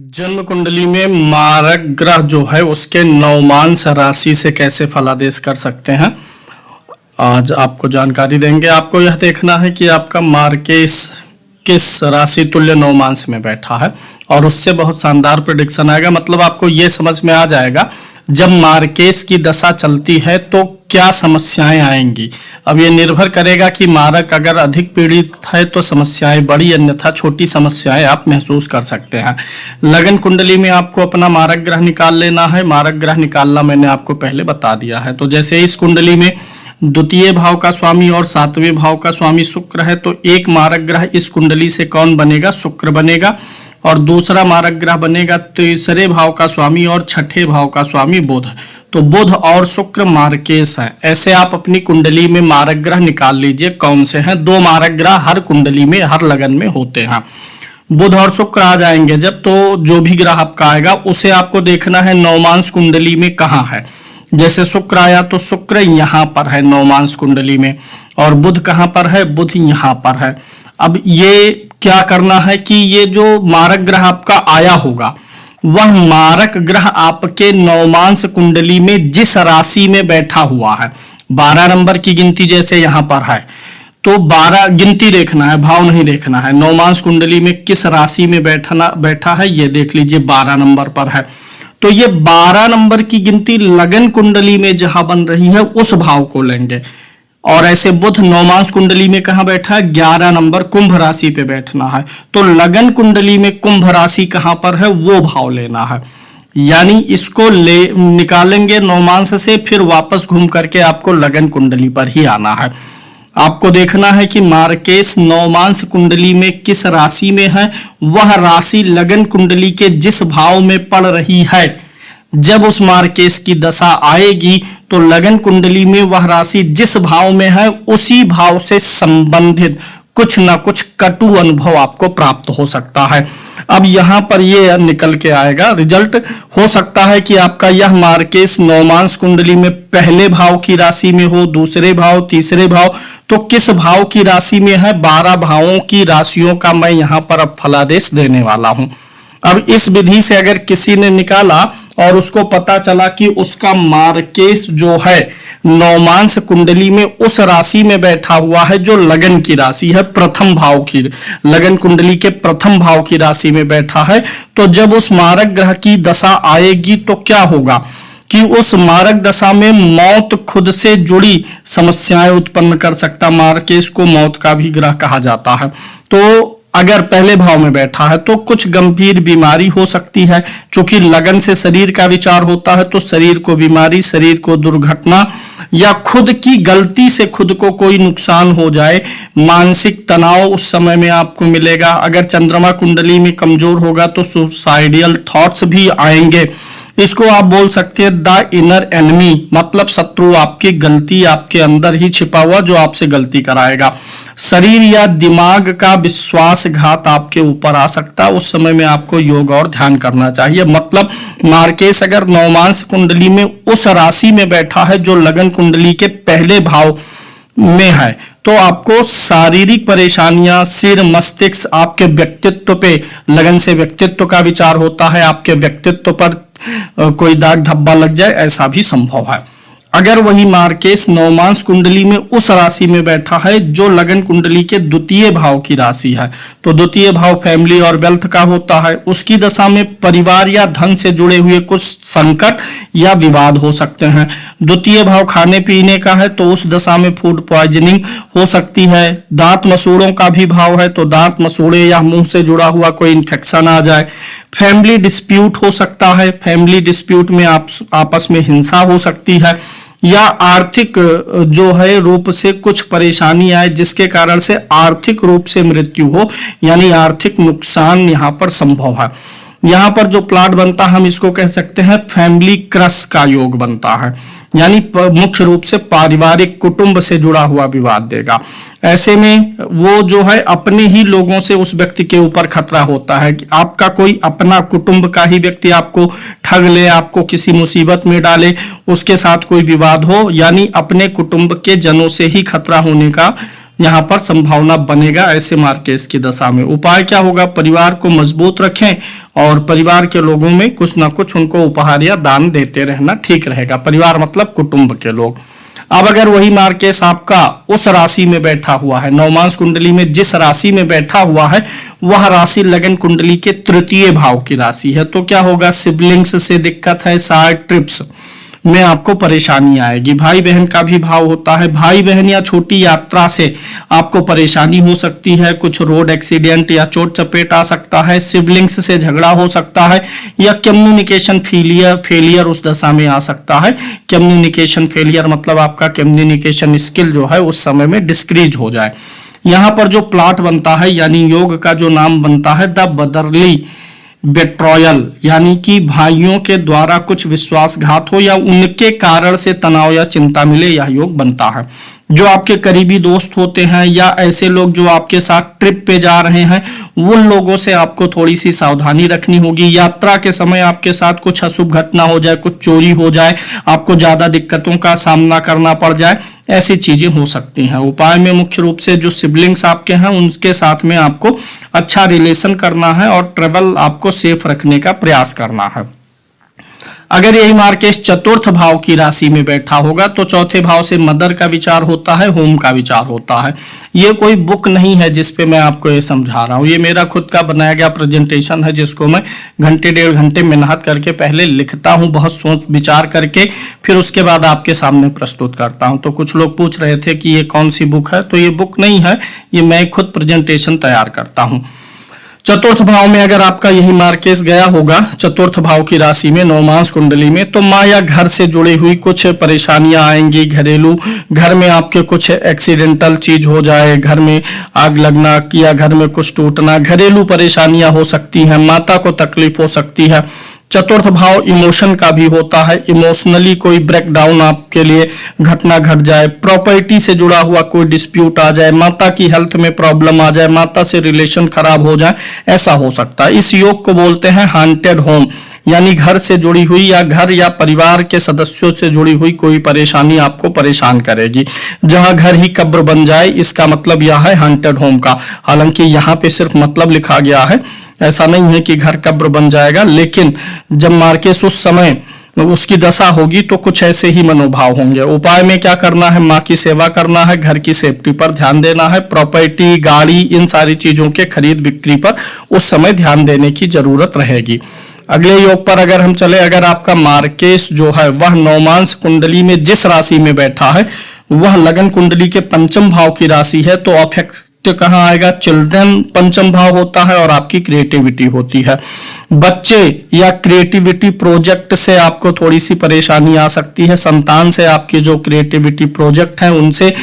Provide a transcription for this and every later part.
जन्म कुंडली में मारक ग्रह जो है उसके नवमांश राशि से कैसे फलादेश कर सकते हैं, आज आपको जानकारी देंगे। आपको यह देखना है कि आपका मार्केश किस राशि तुल्य नवमांश में बैठा है और उससे बहुत शानदार प्रेडिक्शन आएगा। मतलब आपको ये समझ में आ जाएगा जब मार्केश की दशा चलती है तो क्या समस्याएं आएंगी। अब ये निर्भर करेगा कि मारक अगर अधिक पीड़ित है तो समस्याएं बड़ी, अन्यथा छोटी समस्याएं आप महसूस कर सकते हैं। लगन कुंडली में आपको अपना मारक ग्रह निकाल लेना है। मारक ग्रह निकालना मैंने आपको पहले बता दिया है। तो जैसे इस कुंडली में द्वितीय भाव का स्वामी और सातवें भाव का स्वामी शुक्र है, तो एक मारक ग्रह इस कुंडली से कौन बनेगा? शुक्र बनेगा। और दूसरा मारक ग्रह बनेगा तीसरे भाव का स्वामी और छठे भाव का स्वामी बुध। तो बुध और शुक्र मार्केश है। ऐसे आप अपनी कुंडली में मारक ग्रह निकाल लीजिए कौन से हैं। दो मारक ग्रह हर कुंडली में हर लगन में होते हैं। बुध और शुक्र आ जाएंगे जब, तो जो भी ग्रह आपका आएगा उसे आपको देखना है नवमांश कुंडली में कहाँ है। जैसे शुक्र आया तो शुक्र यहाँ पर है नवमांश कुंडली में, और बुध कहाँ पर है? बुध यहाँ पर है। अब ये क्या करना है कि ये जो मारक ग्रह आपका आया होगा वह मारक ग्रह आपके नवमांश कुंडली में जिस राशि में बैठा हुआ है, 12 नंबर की गिनती जैसे यहाँ पर है, तो 12 गिनती देखना है, भाव नहीं देखना है। नवमांश कुंडली में किस राशि में बैठा है ये देख लीजिए, 12 नंबर पर है। तो ये 12 नंबर की गिनती लगन कुंडली में जहां बन रही है उस भाव को लेंगे। और ऐसे बुध नवमांश कुंडली में कहां बैठा है? 11 नंबर कुंभ राशि पे बैठना है। तो लगन कुंडली में कुंभ राशि कहां पर है वो भाव लेना है। यानी इसको ले निकालेंगे नवमांश से, फिर वापस घूम करके आपको लगन कुंडली पर ही आना है। आपको देखना है कि मार्केश नवमांश कुंडली में किस राशि में है, वह राशि लगन कुंडली के जिस भाव में पड़ रही है। जब उस मार्केश की दशा आएगी तो लगन कुंडली में वह राशि जिस भाव में है उसी भाव से संबंधित कुछ ना कुछ कटु अनुभव आपको प्राप्त हो सकता है। अब यहां पर ये निकल के आएगा रिजल्ट। हो सकता है कि आपका यह मार्केश नवमांश कुंडली में पहले भाव की राशि में हो, दूसरे भाव, तीसरे भाव। तो किस भाव की राशि में है? 12 भावों की राशियों का मैं यहां पर अब फलादेश देने वाला हूं। अब इस विधि से अगर किसी ने निकाला और उसको पता चला कि उसका मार्केश जो है नवमांश कुंडली में उस राशि में बैठा हुआ है जो लगन की राशि है, प्रथम भाव की, लगन कुंडली के प्रथम भाव की राशि में बैठा है, तो जब उस मारक ग्रह की दशा आएगी तो क्या होगा कि उस मारक दशा में मौत खुद से जुड़ी समस्याएं उत्पन्न कर सकता। मार्केश को मौत का भी ग्रह कहा जाता है। तो अगर पहले भाव में बैठा है तो कुछ गंभीर बीमारी हो सकती है। क्योंकि लगन से शरीर का विचार होता है तो शरीर को बीमारी, शरीर को दुर्घटना या खुद की गलती से खुद को कोई नुकसान हो जाए, मानसिक तनाव उस समय में आपको मिलेगा। अगर चंद्रमा कुंडली में कमजोर होगा तो सुसाइडियल थॉट्स भी आएंगे। इसको आप बोल सकते हैं द इनर एनिमी, मतलब शत्रु, आपकी गलती आपके अंदर ही छिपा हुआ जो आपसे गलती कराएगा। शरीर या दिमाग का विश्वासघात आपके ऊपर आ सकता है, उस समय में आपको योग और ध्यान करना चाहिए। मतलब मार्केश अगर नवमांश कुंडली में उस राशि में बैठा है जो लगन कुंडली के पहले भाव में है तो आपको शारीरिक परेशानियां, सिर, मस्तिष्क, आपके व्यक्तित्व पे, लगन से व्यक्तित्व का विचार होता है, आपके व्यक्तित्व पर कोई दाग धब्बा लग जाए ऐसा भी संभव है। अगर वही मार्केश नवमांश कुंडली में उस राशि में बैठा है जो लगन कुंडली के द्वितीय भाव की राशि है, तो द्वितीय भाव फैमिली और वेल्थ का होता है, उसकी दशा में परिवार या धन से जुड़े हुए कुछ संकट या विवाद हो सकते हैं। द्वितीय भाव खाने पीने का है तो उस दशा में फूड पॉइजनिंग हो सकती है। दांत मसूड़ों का भी भाव है तो दांत मसूड़े या मुंह से जुड़ा हुआ कोई इन्फेक्शन आ जाए। फैमिली डिस्प्यूट हो सकता है, फैमिली डिस्प्यूट में आपस में हिंसा हो सकती है, या आर्थिक जो है रूप से कुछ परेशानी आए जिसके कारण से आर्थिक रूप से मृत्यु हो, यानी आर्थिक नुकसान यहाँ पर संभव है। यहाँ पर जो प्लॉट बनता है हम इसको कह सकते हैं फैमिली क्रश का योग बनता है, यानी मुख्य रूप से पारिवारिक कुटुंब से जुड़ा हुआ विवाद देगा। ऐसे में वो जो है अपने ही लोगों से उस व्यक्ति के ऊपर खतरा होता है कि आपका कोई अपना कुटुंब का ही व्यक्ति आपको ठग ले, आपको किसी मुसीबत में डाले, उसके साथ कोई विवाद हो, यानी अपने कुटुंब के जनों से ही खतरा होने का यहाँ पर संभावना बनेगा ऐसे मार्केस की दशा में। उपाय क्या होगा? परिवार को मजबूत रखें और परिवार के लोगों में कुछ ना कुछ उनको उपहार या दान देते रहना ठीक रहेगा। परिवार मतलब कुटुंब के लोग। अब अगर वही मार्केस आपका उस राशि में बैठा हुआ है, नवमांश कुंडली में जिस राशि में बैठा हुआ है वह राशि लगन कुंडली के तृतीय भाव की राशि है, तो क्या होगा? सिबलिंग्स से दिक्कत है, शायद ट्रिप्स में आपको परेशानी आएगी। भाई बहन का भी भाव होता है, भाई बहन या छोटी यात्रा से आपको परेशानी हो सकती है, कुछ रोड एक्सीडेंट या चोट चपेट आ सकता है, सिबलिंग्स से झगड़ा हो सकता है या कम्युनिकेशन फेलियर उस दशा में आ सकता है। कम्युनिकेशन फेलियर मतलब आपका कम्युनिकेशन स्किल जो है उस समय में डिस्क्रीज हो जाए। यहाँ पर जो प्लॉट बनता है यानी योग का जो नाम बनता है द बदरली बेट्रॉयल, यानी कि भाइयों के द्वारा कुछ विश्वासघात हो या उनके कारण से तनाव या चिंता मिले, यह योग बनता है। जो आपके करीबी दोस्त होते हैं या ऐसे लोग जो आपके साथ ट्रिप पे जा रहे हैं, उन लोगों से आपको थोड़ी सी सावधानी रखनी होगी। यात्रा के समय आपके साथ कुछ अशुभ घटना हो जाए, कुछ चोरी हो जाए, आपको ज्यादा दिक्कतों का सामना करना पड़ जाए, ऐसी चीजें हो सकती हैं। उपाय में मुख्य रूप से जो सिबलिंग्स आपके हैं उनके साथ में आपको अच्छा रिलेशन करना है और ट्रेवल आपको सेफ रखने का प्रयास करना है। अगर यही मार्केस चतुर्थ भाव की राशि में बैठा होगा तो चौथे भाव से मदर का विचार होता है, होम का विचार होता है। ये कोई बुक नहीं है जिसपे मैं आपको ये समझा रहा हूँ, ये मेरा खुद का बनाया गया प्रेजेंटेशन है जिसको मैं घंटे डेढ़ घंटे मेहनत करके पहले लिखता हूँ, बहुत सोच विचार करके, फिर उसके बाद आपके सामने प्रस्तुत करता हूँ। तो कुछ लोग पूछ रहे थे कि ये कौन सी बुक है, तो ये बुक नहीं है, ये मैं खुद प्रेजेंटेशन तैयार करता हूँ। चतुर्थ भाव में अगर आपका यही मार्केस गया होगा चतुर्थ भाव की राशि में नवमांश कुंडली में, तो माँ या घर से जुड़ी हुई कुछ परेशानियां आएंगी। घरेलू, घर में आपके कुछ एक्सीडेंटल चीज हो जाए, घर में आग लगना या घर में कुछ टूटना, घरेलू परेशानियां हो सकती हैं, माता को तकलीफ हो सकती है। चतुर्थ भाव इमोशन का भी होता है, इमोशनली कोई ब्रेकडाउन आपके लिए घटना घट जाए, प्रॉपर्टी से जुड़ा हुआ कोई डिस्प्यूट आ जाए, माता की हेल्थ में प्रॉब्लम आ जाए, माता से रिलेशन खराब हो जाए, ऐसा हो सकता है। इस योग को बोलते हैं हांटेड होम, यानी घर से जुड़ी हुई या घर या परिवार के सदस्यों से जुड़ी हुई कोई परेशानी आपको परेशान करेगी। जहां घर ही कब्र बन जाए, इसका मतलब यह है हांटेड होम का। हालांकि यहाँ पे सिर्फ मतलब लिखा गया है, ऐसा नहीं है कि घर कब्र बन जाएगा, लेकिन जब मार्केस उस समय उसकी दशा होगी तो कुछ ऐसे ही मनोभाव होंगे। उपाय में क्या करना है? माँ की सेवा करना है, घर की सेफ्टी पर ध्यान देना है, प्रॉपर्टी, गाड़ी, इन सारी चीजों के खरीद बिक्री पर उस समय ध्यान देने की जरूरत रहेगी। अगले योग पर अगर हम चले, अगर आपका मार्केस जो है वह नवमांश कुंडली में जिस राशि में बैठा है वह लगन कुंडली के पंचम भाव की राशि है, तो अफेक्ट कहाँ आएगा? चिल्ड्रन पंचम भाव होता है और आपकी क्रिएटिविटी होती है। बच्चे या क्रिएटिविटी प्रोजेक्ट से आपको थोड़ी सी परेशानी आ सकती है। संतान से आपके जो क्रिएटिविटी प्रोजेक्ट हैं उनसे,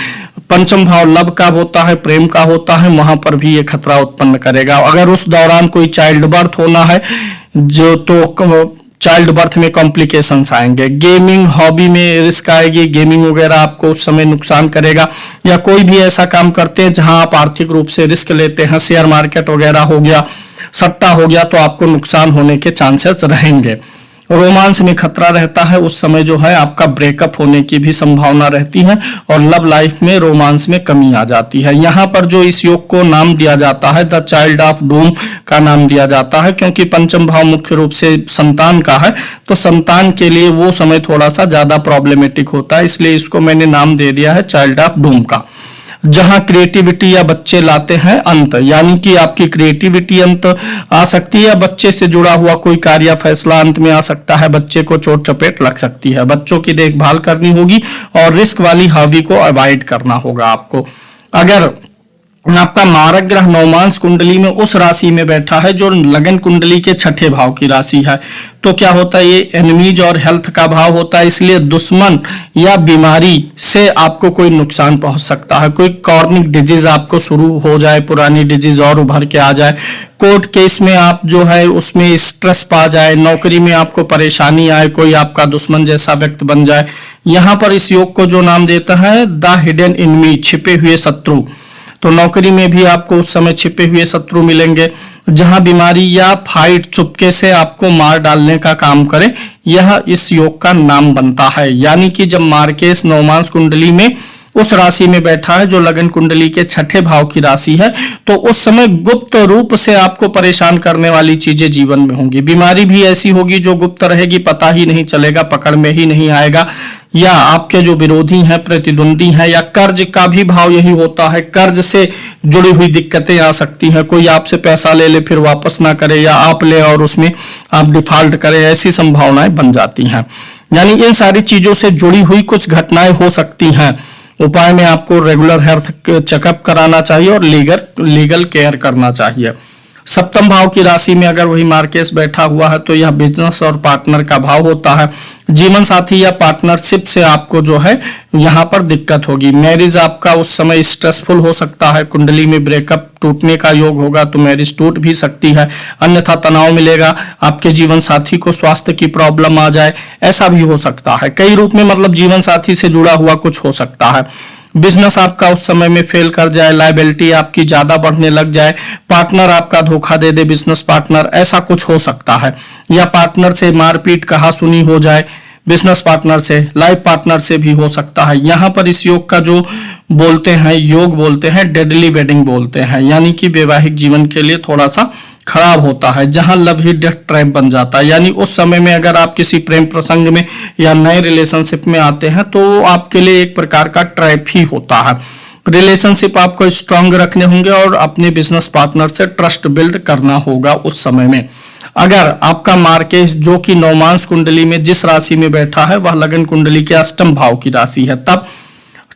पंचम भाव लव का होता है, प्रेम का होता है, वहां पर भी ये खतरा उत्पन्न करेगा। अगर उस दौरान कोई चाइल्ड बर्थ होना है जो, तो चाइल्ड बर्थ में कॉम्प्लिकेशंस आएंगे। गेमिंग हॉबी में रिस्क आएगी, गेमिंग वगैरह आपको उस समय नुकसान करेगा। या कोई भी ऐसा काम करते हैं जहां आप आर्थिक रूप से रिस्क लेते हैं, शेयर मार्केट वगैरह हो गया, सट्टा हो गया, तो आपको नुकसान होने के चांसेस रहेंगे। रोमांस में खतरा रहता है, उस समय जो है आपका ब्रेकअप होने की भी संभावना रहती है और लव लाइफ में, रोमांस में कमी आ जाती है। यहाँ पर जो इस योग को नाम दिया जाता है द चाइल्ड ऑफ डूम का नाम दिया जाता है, क्योंकि पंचम भाव मुख्य रूप से संतान का है, तो संतान के लिए वो समय थोड़ा सा ज्यादा प्रॉब्लमेटिक होता है, इसलिए इसको मैंने नाम दे दिया है चाइल्ड ऑफ डूम का। जहां क्रिएटिविटी या बच्चे लाते हैं अंत, यानी कि आपकी क्रिएटिविटी अंत आ सकती है, बच्चे से जुड़ा हुआ कोई कार्य या फैसला अंत में आ सकता है, बच्चे को चोट चपेट लग सकती है, बच्चों की देखभाल करनी होगी और रिस्क वाली हॉबी को अवॉइड करना होगा आपको। अगर आपका मारक ग्रह नवमांश कुंडली में उस राशि में बैठा है जो लगन कुंडली के छठे भाव की राशि है, तो क्या होता है? ये एनिमीज और हेल्थ का भाव होता है, इसलिए दुश्मन या बीमारी से आपको कोई नुकसान पहुंच सकता है। कोई कॉर्निक डिजीज आपको शुरू हो जाए, पुरानी डिजीज और उभर के आ जाए, कोर्ट केस में आप जो है उसमें स्ट्रेस पा जाए, नौकरी में आपको परेशानी आए, कोई आपका दुश्मन जैसा व्यक्ति बन जाए। यहाँ पर इस योग को जो नाम देता है द हिडन एनिमी, छिपे हुए शत्रु, तो नौकरी में भी आपको उस समय छिपे हुए शत्रु मिलेंगे। जहां बीमारी या फाइट चुपके से आपको मार डालने का काम करे, यह इस योग का नाम बनता है। यानी कि जब मार्केस नवमांश कुंडली में उस राशि में बैठा है जो लगन कुंडली के छठे भाव की राशि है, तो उस समय गुप्त रूप से आपको परेशान करने वाली चीजें जीवन में होंगी। बीमारी भी ऐसी होगी जो गुप्त रहेगी, पता ही नहीं चलेगा, पकड़ में ही नहीं आएगा, या आपके जो विरोधी हैं, प्रतिद्वंदी हैं, या कर्ज का भी भाव यही होता है, कर्ज से जुड़ी हुई दिक्कतें आ सकती हैं। कोई आपसे पैसा ले ले फिर वापस ना करे, या आप ले और उसमें आप डिफॉल्ट करें, ऐसी संभावनाएं बन जाती हैं। यानी इन सारी चीजों से जुड़ी हुई कुछ घटनाएं हो सकती हैं। उपाय में आपको रेगुलर हेल्थ चेकअप कराना चाहिए और लीगल केयर करना चाहिए। सप्तम भाव की राशि में अगर वही मार्केस बैठा हुआ है तो यह बिजनेस और पार्टनर का भाव होता है। जीवन साथी या पार्टनरशिप से आपको जो है यहाँ पर दिक्कत होगी। मैरिज आपका उस समय स्ट्रेसफुल हो सकता है। कुंडली में ब्रेकअप टूटने का योग होगा तो मैरिज टूट भी सकती है, अन्यथा तनाव मिलेगा। आपके जीवन साथी को स्वास्थ्य की प्रॉब्लम आ जाए, ऐसा भी हो सकता है। कई रूप में मतलब जीवन साथी से जुड़ा हुआ कुछ हो सकता है। बिजनेस आपका उस समय में फेल कर जाए, लायबिलिटी आपकी ज्यादा बढ़ने लग जाए, पार्टनर आपका धोखा दे दे, बिजनेस पार्टनर, ऐसा कुछ हो सकता है। या पार्टनर से मारपीट कहा सुनी हो जाए, बिजनेस पार्टनर से, लाइफ पार्टनर से भी हो सकता है। यहाँ पर इस योग का जो बोलते हैं, योग बोलते हैं डेडली वेडिंग बोलते हैं, यानी कि वैवाहिक जीवन के लिए थोड़ा सा खराब होता है, जहां लव ही डेथ ट्रैप बन जाता है। यानी उस समय में अगर आप किसी प्रेम प्रसंग में या नए रिलेशनशिप में आते हैं तो आपके लिए एक प्रकार का ट्रैप ही होता है। रिलेशनशिप आपको स्ट्रांग रखने होंगे और अपने बिजनेस पार्टनर से ट्रस्ट बिल्ड करना होगा उस समय में। अगर आपका मार्केस जो कि नवमांश कुंडली में जिस राशि में बैठा है वह लगन कुंडली के अष्टम भाव की राशि है, तब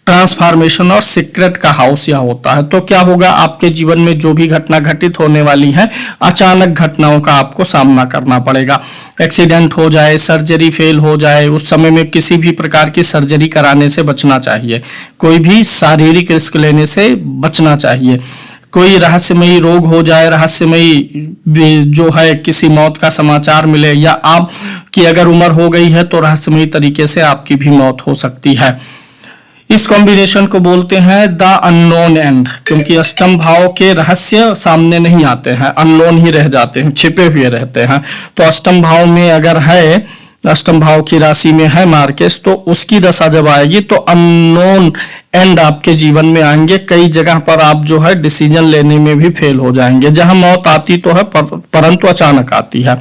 ट्रांसफॉर्मेशन और सीक्रेट का हाउस यह होता है। तो क्या होगा, आपके जीवन में जो भी घटना घटित होने वाली है, अचानक घटनाओं का आपको सामना करना पड़ेगा। एक्सीडेंट हो जाए, सर्जरी फेल हो जाए, उस समय में किसी भी प्रकार की सर्जरी कराने से बचना चाहिए। कोई भी शारीरिक रिस्क लेने से बचना चाहिए। कोई रहस्यमयी रोग हो जाए, रहस्यमयी जो है किसी मौत का समाचार मिले, या आपकी अगर उम्र हो गई है तो रहस्यमयी तरीके से आपकी भी मौत हो सकती है। इस कॉम्बिनेशन को बोलते हैं द अननोन एंड, क्योंकि अष्टम भाव के रहस्य सामने नहीं आते हैं, अननोन ही रह जाते हैं, छिपे हुए रहते हैं। तो अष्टम भाव में अगर है, अष्टम भाव की राशि में है मार्केस, तो उसकी दशा जब आएगी तो अननोन एंड आपके जीवन में आएंगे। कई जगह पर आप जो है डिसीजन लेने में भी फेल हो जाएंगे। जहां मौत आती तो है परंतु अचानक आती है।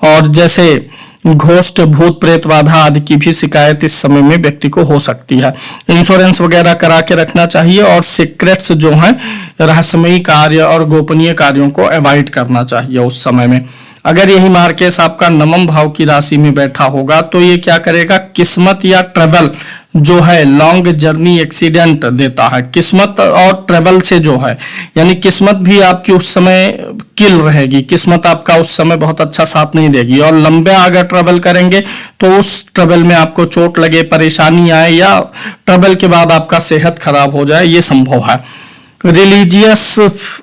और जैसे घोस्ट, भूत प्रेत बाधा आदि की भी शिकायत इस समय में व्यक्ति को हो सकती है। इंश्योरेंस वगैरह करा के रखना चाहिए और सीक्रेट्स जो हैं, रहस्यमयी कार्य और गोपनीय कार्यों को अवॉइड करना चाहिए उस समय में। अगर यही मार्केस आपका नवम भाव की राशि में बैठा होगा तो ये क्या करेगा, किस्मत या ट्रेवल जो है, लॉन्ग जर्नी एक्सीडेंट देता है। किस्मत और ट्रेवल से जो है, यानी किस्मत भी आपकी उस समय किल रहेगी, किस्मत आपका उस समय बहुत अच्छा साथ नहीं देगी। और लंबे अगर ट्रेवल करेंगे तो उस ट्रेवल में आपको चोट लगे, परेशानी आए, या ट्रेवल के बाद आपका सेहत खराब हो जाए, ये संभव है। रिलीजियस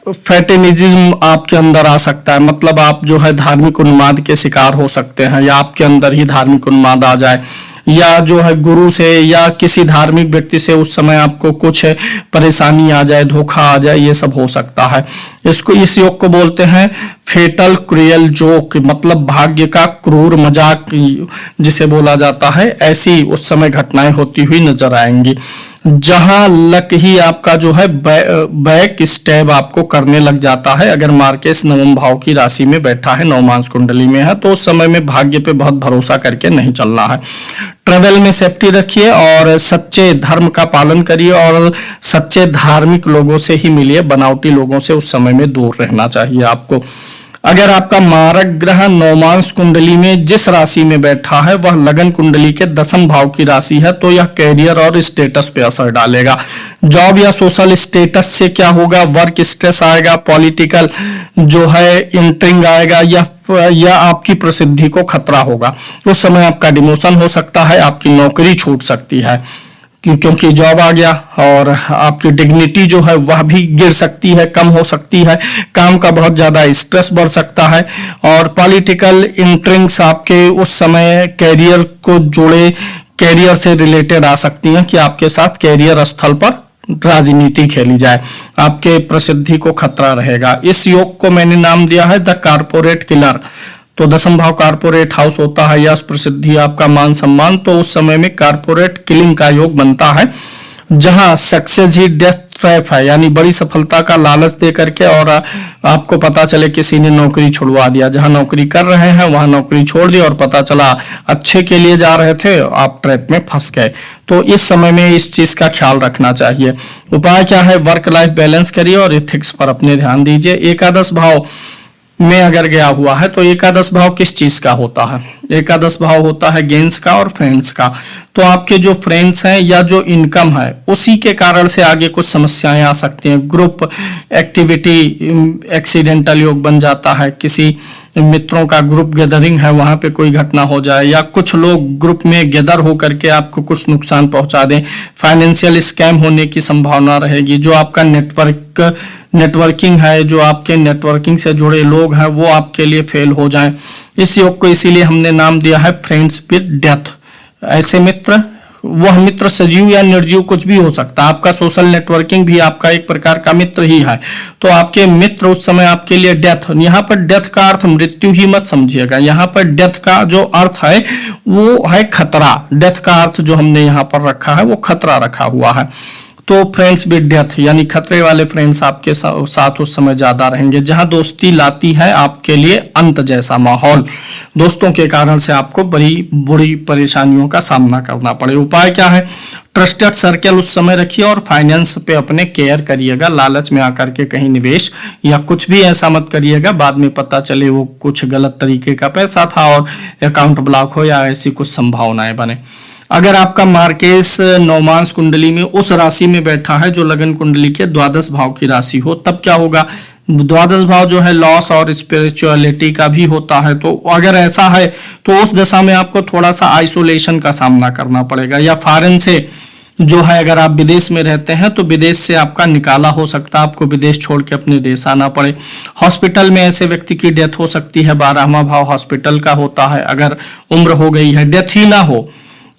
फैटिनिज्म आपके अंदर आ सकता है, मतलब आप जो है धार्मिक उन्माद के शिकार हो सकते हैं, या आपके अंदर ही धार्मिक उन्माद आ जाए, या जो है गुरु से या किसी धार्मिक व्यक्ति से उस समय आपको कुछ परेशानी आ जाए, धोखा आ जाए, ये सब हो सकता है। इस योग को बोलते हैं फेटल क्रूएल जोक, मतलब भाग्य का क्रूर मजाक जिसे बोला जाता है। ऐसी उस समय घटनाएं होती हुई नजर आएंगी, जहां लक ही आपका जो है बैक स्टेप आपको करने लग जाता है। अगर मार्केस नवम भाव की राशि में बैठा है, नवमांश कुंडली में है, तो उस समय में भाग्य पे बहुत भरोसा करके नहीं चलना है। ट्रेवल में सेफ्टी रखिए और सच्चे धर्म का पालन करिए और सच्चे धार्मिक लोगों से ही मिलिए, बनावटी लोगों से उस समय में दूर रहना चाहिए आपको। अगर आपका मारक ग्रह नवमांश कुंडली में जिस राशि में बैठा है वह लगन कुंडली के दसम भाव की राशि है, तो यह कैरियर और स्टेटस पे असर डालेगा। जॉब या सोशल स्टेटस से क्या होगा, वर्क स्ट्रेस आएगा, पॉलिटिकल जो है इंट्रिंग आएगा, या आपकी प्रसिद्धि को खतरा होगा। उस समय आपका डिमोशन हो सकता है, आपकी नौकरी छूट सकती है क्योंकि जॉब आ गया, और आपकी डिग्निटी जो है वह भी गिर सकती है, कम हो सकती है, काम का बहुत ज्यादा स्ट्रेस बढ़ सकता है। और पॉलिटिकल इंट्रिंग्स आपके उस समय कैरियर को जोड़े, कैरियर से रिलेटेड आ सकती हैं कि आपके साथ कैरियर स्थल पर राजनीति खेली जाए, आपके प्रसिद्धि को खतरा रहेगा। इस योग को मैंने नाम दिया है द कारपोरेट किलर। तो दसम भाव कारपोरेट हाउस होता है, यश प्रसिद्धि आपका मान सम्मान, तो उस समय में कारपोरेट किलिंग का योग बनता है। जहां सक्सेस ही डेथ ट्रैप है, यानी बड़ी सफलता का लालच दे करके और आपको पता चले किसी ने नौकरी छुड़वा दिया। जहां नौकरी कर रहे हैं वहां नौकरी छोड़ दी और पता चला अच्छे के लिए जा रहे थे, आप ट्रैप में फंस गए। तो इस समय में इस चीज का ख्याल रखना चाहिए। उपाय क्या है? वर्क लाइफ बैलेंस करिए और एथिक्स पर अपने ध्यान दीजिए। एकादश भाव में अगर गया हुआ है तो एकादश भाव किस चीज का होता है? एकादश भाव होता है गेंस का और फ्रेंड्स का। तो आपके जो फ्रेंड्स हैं या जो इनकम है उसी के कारण से आगे कुछ समस्याएं आ सकती हैं। ग्रुप एक्टिविटी एक्सीडेंटल योग बन जाता है, किसी मित्रों का ग्रुप गैदरिंग है वहां पे कोई घटना हो जाए, या कुछ लोग ग्रुप में गैदर होकर के आपको कुछ नुकसान पहुंचा दें। फाइनेंशियल स्कैम होने की संभावना रहेगी। जो आपका नेटवर्किंग है, जो आपके नेटवर्किंग से जुड़े लोग हैं वो आपके लिए फेल हो जाएं। इस योग को इसीलिए हमने नाम दिया है फ्रेंड्स विद डेथ। ऐसे मित्र, वह मित्र सजीव या निर्जीव कुछ भी हो सकता है। आपका सोशल नेटवर्किंग भी आपका एक प्रकार का मित्र ही है। तो आपके मित्र उस समय आपके लिए डेथ, यहाँ पर डेथ का अर्थ मृत्यु ही मत समझिएगा। यहाँ पर डेथ का जो अर्थ है वो है खतरा। डेथ का अर्थ जो हमने यहाँ पर रखा है वो खतरा रखा हुआ है। तो फ्रेंड्स विद डेथ यानी खतरे वाले फ्रेंड्स आपके साथ उस समय ज्यादा रहेंगे। जहां दोस्ती लाती है आपके लिए अंत जैसा माहौल। दोस्तों के कारण से आपको बड़ी बुरी परेशानियों का सामना करना पड़े। उपाय क्या है? ट्रस्टेड सर्कल उस समय रखिए और फाइनेंस पे अपने केयर करिएगा। लालच में आकर के कहीं निवेश या कुछ भी ऐसा मत करिएगा बाद में पता चले वो कुछ गलत तरीके का पैसा था और अकाउंट ब्लॉक हो या ऐसी कुछ संभावनाएं बने। अगर आपका मार्केश नवमांश कुंडली में उस राशि में बैठा है जो लगन कुंडली के द्वादश भाव की राशि हो, तब क्या होगा? द्वादश भाव जो है लॉस और स्पिरिचुअलिटी का भी होता है। तो अगर ऐसा है तो उस दशा में आपको थोड़ा सा आइसोलेशन का सामना करना पड़ेगा। या फॉरेन से जो है, अगर आप विदेश में रहते हैं तो विदेश से आपका निकाला हो सकता है, आपको विदेश छोड़ के अपने देश आना पड़े। हॉस्पिटल में ऐसे व्यक्ति की डेथ हो सकती है। 12वां भाव हॉस्पिटल का होता है। अगर उम्र हो गई है, डेथ ही ना हो,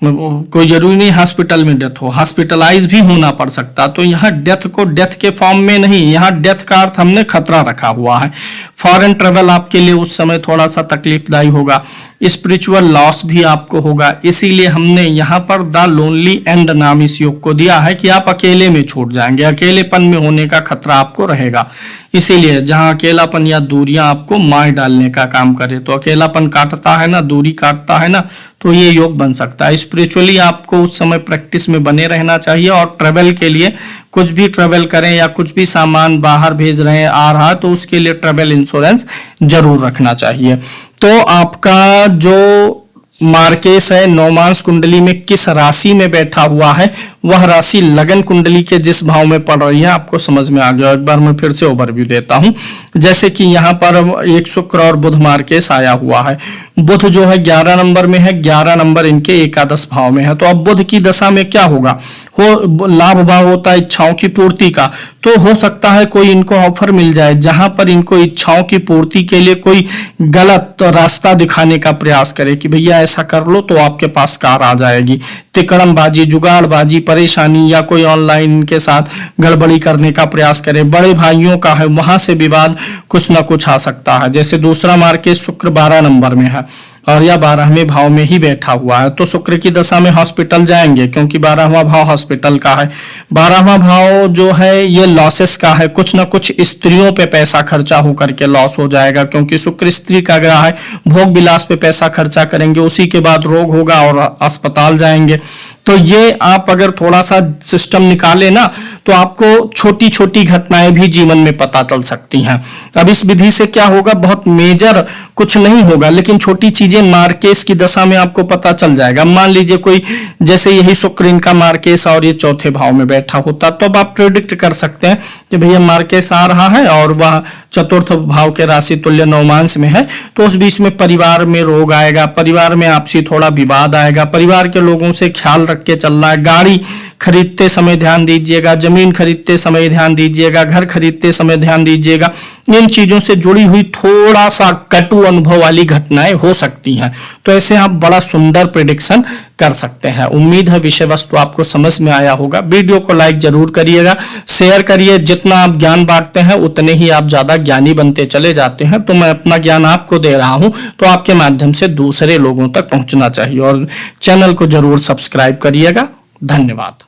कोई जरूरी नहीं हॉस्पिटल में डेथ हो, हॉस्पिटलाइज भी होना पड़ सकता। तो यहाँ डेथ को डेथ के फॉर्म में नहीं, यहाँ डेथ का अर्थ हमने खतरा रखा हुआ है। फॉरेन ट्रेवल आपके लिए उस समय थोड़ा सा तकलीफदायी होगा। स्पिरिचुअल लॉस भी आपको होगा। इसीलिए हमने यहाँ पर द लोनली एंड नाम इस योग को दिया है कि आप अकेले में छूट जाएंगे, अकेलेपन में होने का खतरा आपको रहेगा। इसीलिए जहां अकेलापन या दूरियां आपको मार डालने का काम करे, तो अकेलापन काटता है ना, दूरी काटता है ना, तो ये योग बन सकता है। स्पिरिचुअली आपको उस समय प्रैक्टिस में बने रहना चाहिए और ट्रेवल के लिए कुछ भी ट्रेवल करें या कुछ भी सामान बाहर भेज रहे हैं आ रहा है तो उसके लिए ट्रेवल इंश्योरेंस जरूर रखना चाहिए। तो आपका जो मार्केश है नवमांश कुंडली में किस राशि में बैठा हुआ है, वह राशि लगन कुंडली के जिस भाव में पड़ रही है आपको समझ में आ गया। एक बार मैं फिर से ओवरव्यू देता हूं। जैसे कि यहाँ पर एक शुक्र और बुध मार्केश आया हुआ है। बुध जो है 11 नंबर में है, 11 नंबर इनके एकादश भाव में है। तो अब बुध की दशा में क्या होगा? हो लाभ भाव होता है इच्छाओं की पूर्ति का। तो हो सकता है कोई इनको ऑफर मिल जाए जहां पर इनको इच्छाओं की पूर्ति के लिए कोई गलत रास्ता दिखाने का प्रयास करे कि भैया ऐसा कर लो तो आपके पास कार आ जाएगी। तिकड़मबाजी, जुगाड़बाजी, परेशानी या कोई ऑनलाइन इनके साथ गड़बड़ी करने का प्रयास करे। बड़े भाइयों का है, वहां से विवाद कुछ ना कुछ आ सकता है। जैसे दूसरा मार्केश शुक्र 12 नंबर में है और यह 12वें भाव में ही बैठा हुआ है, तो शुक्र की दशा में हॉस्पिटल जाएंगे क्योंकि 12वां भाव हॉस्पिटल का है। 12वां भाव जो है ये लॉसेस का है। कुछ ना कुछ स्त्रियों पे पैसा खर्चा होकर के लॉस हो जाएगा क्योंकि शुक्र स्त्री का ग्रह है। भोग विलास पे पैसा खर्चा करेंगे, उसी के बाद रोग होगा और अस्पताल जाएंगे। तो ये आप अगर थोड़ा सा सिस्टम निकाले ना तो आपको छोटी छोटी घटनाएं भी जीवन में पता चल सकती हैं। अब इस विधि से क्या होगा? बहुत मेजर कुछ नहीं होगा लेकिन छोटी चीजें मार्केश की दशा में आपको पता चल जाएगा। मान लीजिए कोई जैसे यही शुक्र इनका मार्केश और ये चौथे भाव में बैठा होता तो अब आप प्रेडिक्ट कर सकते हैं कि भैया मार्केश आ रहा है और वह चतुर्थ भाव के राशि तुल्य नवमांश में है, तो उस बीच में परिवार में रोग आएगा, परिवार में आपसी थोड़ा विवाद आएगा, परिवार के लोगों से ख्याल रख के चलना है। गाड़ी खरीदते समय ध्यान दीजिएगा, जमीन खरीदते समय ध्यान दीजिएगा, घर खरीदते समय ध्यान दीजिएगा। इन चीजों से जुड़ी हुई थोड़ा सा कटु अनुभव वाली घटनाएं हो सकती हैं, तो ऐसे आप बड़ा सुंदर प्रेडिक्शन कर सकते हैं। उम्मीद है विषय वस्तु आपको समझ में आया होगा। वीडियो को लाइक जरूर करिएगा, शेयर करिए। जितना आप ज्ञान बांटते हैं उतने ही आप ज्यादा ज्ञानी बनते चले जाते हैं। तो मैं अपना ज्ञान आपको दे रहा हूं तो आपके माध्यम से दूसरे लोगों तक पहुंचना चाहिए और चैनल को जरूर सब्सक्राइब करिएगा। धन्यवाद।